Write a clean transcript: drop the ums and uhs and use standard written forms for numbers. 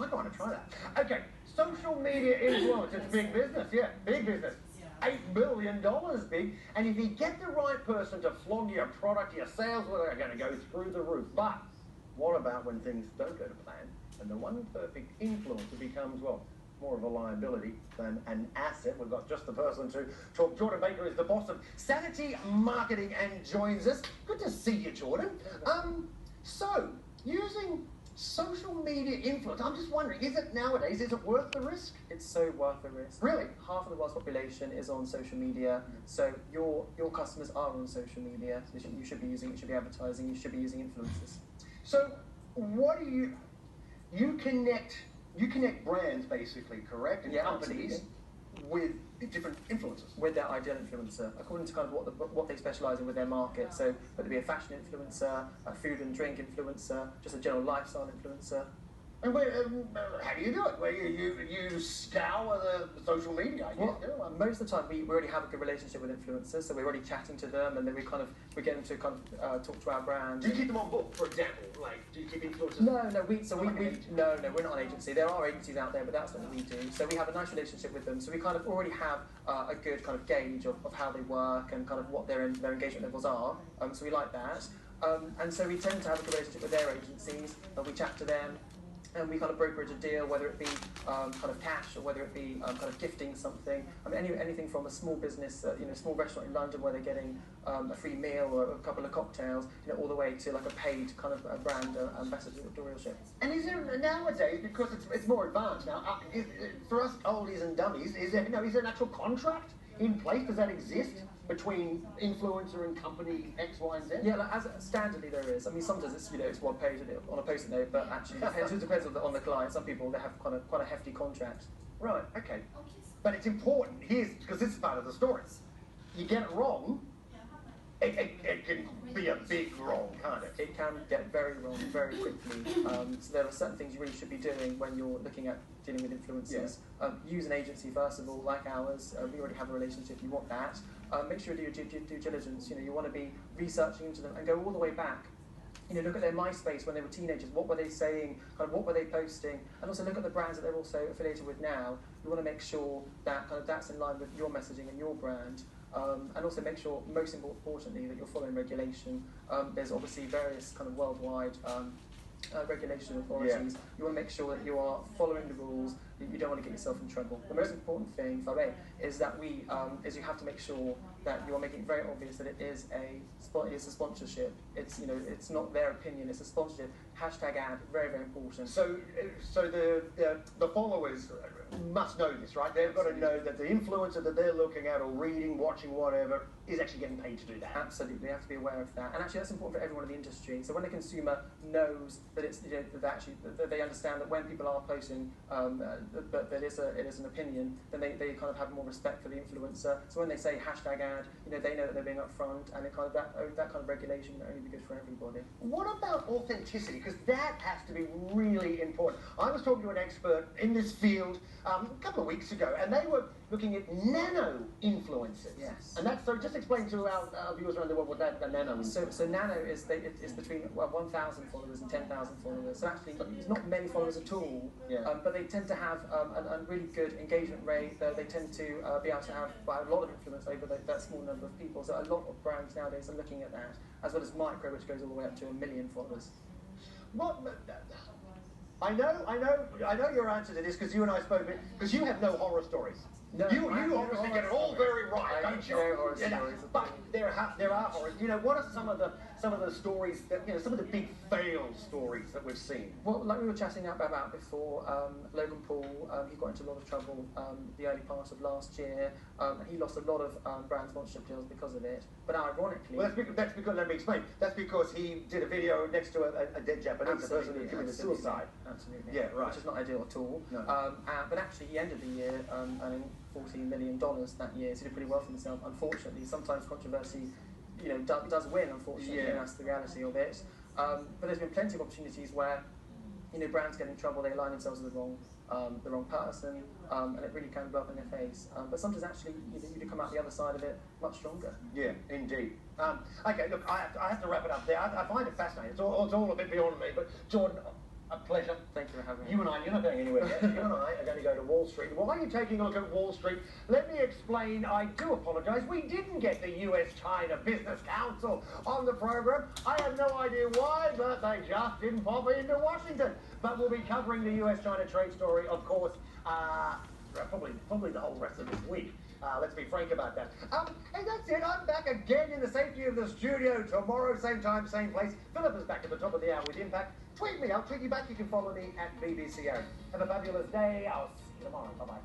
I want to try that. Okay, social media influence. It's big business, yeah, big business. $8 billion big, and if you get the right person to flog your product, your sales, well, they're going to go through the roof. But what about when things don't go to plan, and the one perfect influencer becomes, well, more of a liability than an asset? We've got just the person to talk. Jordan Baker is the boss of Sanity Marketing and joins us. Good to see you, Jordan. So, using social media influence, I'm just wondering, is it nowadays, is it worth the risk? It's so worth the risk. Really? Half of the world's population is on social media, so your customers are on social media. So you should be using, you should be advertising, you should be using influencers. So, what do you connect brands, basically, correct? And companies absolutely. with different influencers. With their ideal influencer, according to kind of what they specialise in with their market. So whether it be a fashion influencer, a food and drink influencer, just a general lifestyle influencer. And how do you do it? Where you scour the social media? Well, most of the time we already have a good relationship with influencers, so we're already chatting to them, and then we get them to kind of talk to our brand. Do you keep them on book, for example? Like, do you keep influencers? No, we're not an agency. There are agencies out there, but that's not what we do. So we have a nice relationship with them. So we kind of already have a good kind of gauge of how they work and kind of what their engagement levels are. So we like that, and so we tend to have a good relationship with their agencies, and we chat to them. And we kind of brokerage a deal, whether it be kind of cash or whether it be kind of gifting something. I mean, anything from a small business, small restaurant in London where they're getting a free meal or a couple of cocktails, all the way to like a paid kind of brand ambassadorship. And is there nowadays, because it's more advanced now, for us oldies and dummies, is there an actual contract in place? Does that exist between influencer and company X, Y, and Z? Yeah, like standardly there is. I mean, sometimes it's one page on a post-it note, but actually it depends on the client. Some people, they have quite a hefty contract. Right. Okay. But it's important. Because this is part of the story. You get it wrong, it can be a big wrong, can't it? It can get very wrong very quickly. So there are certain things you really should be doing when you're looking at dealing with influencers. Yeah. Use an agency first of all, like ours. We already have a relationship. You want that. Make sure you do your due diligence. You want to be researching into them and go all the way back. Look at their MySpace when they were teenagers. What were they saying? Kind of what were they posting? And also look at the brands that they're also affiliated with now. You want to make sure that that's in line with your messaging and your brand. And also make sure, most importantly, that you're following regulation. There's obviously various kind of worldwide regulation authorities. Yeah. You want to make sure that you are following the rules. You don't want to get yourself in trouble. The most important thing, for me, is that is you have to make sure that you are making it very obvious that it is a sponsorship. It's it's not their opinion. It's a sponsorship. Hashtag ad, very, very important. So the followers must know this, right? They've got to know that the influencer that they're looking at or reading, watching, whatever, is actually getting paid to do that. Absolutely, they have to be aware of that. And actually, that's important for everyone in the industry. So when the consumer knows that it's that they understand that when people are posting that it is an opinion, then they kind of have more respect for the influencer. So when they say hashtag ad, they know that they're being upfront, and it kind of that kind of regulation can only be good for everybody. What about authenticity? Because that has to be really important. I was talking to an expert in this field a couple of weeks ago, and they were looking at nano influencers. Yes. And that's, so just explain to our viewers around the world what that nano is. So nano is between 1,000 followers and 10,000 followers. So actually, it's not many followers at all. Yeah. But they tend to have a really good engagement rate. They tend to be able to have a lot of influence over that small number of people. So a lot of brands nowadays are looking at that, as well as micro, which goes all the way up to 1 million followers. What? I know your answer to this, because you and I spoke, because you have no horror stories. No, you obviously get it all very right, don't you? Horror stories. But there are horrors. What are some of the stories that some of the big fail stories that we've seen? Well, like we were chatting about before, Logan Paul, he got into a lot of trouble the early part of last year. He lost a lot of brand sponsorship deals because of it. But ironically, well, that's because let me explain. That's because he did a video next to a dead Japanese person who committed suicide. Absolutely. Yeah, right. Which is not ideal at all. No. But actually, he ended the year earning $14 million that year, so he did pretty well for himself. Unfortunately, sometimes controversy, does win. Unfortunately, yeah. And that's the reality of it. But there's been plenty of opportunities where, brands get in trouble. They align themselves with the wrong person, and it really can blow up in their face. But sometimes actually, you come out the other side of it much stronger. Yeah, indeed. Okay, look, I have to wrap it up there. I find it fascinating. It's all a bit beyond me. But Jordan, A pleasure. Thank you for having me. You and I, you're not going anywhere yet. You and I are going to go to Wall Street. Why are you taking a look at Wall Street? Let me explain. I do apologise. We didn't get the US-China Business Council on the program. I have no idea why, but they just didn't pop into Washington. But we'll be covering the US-China trade story, of course, probably the whole rest of this week. Let's be frank about that. And that's it. I'm back again in the safety of the studio tomorrow, same time, same place. Philip is back at the top of the hour with Impact. Tweet me. I'll tweet you back. You can follow me at BBCO. Have a fabulous day. I'll see you tomorrow. Bye-bye.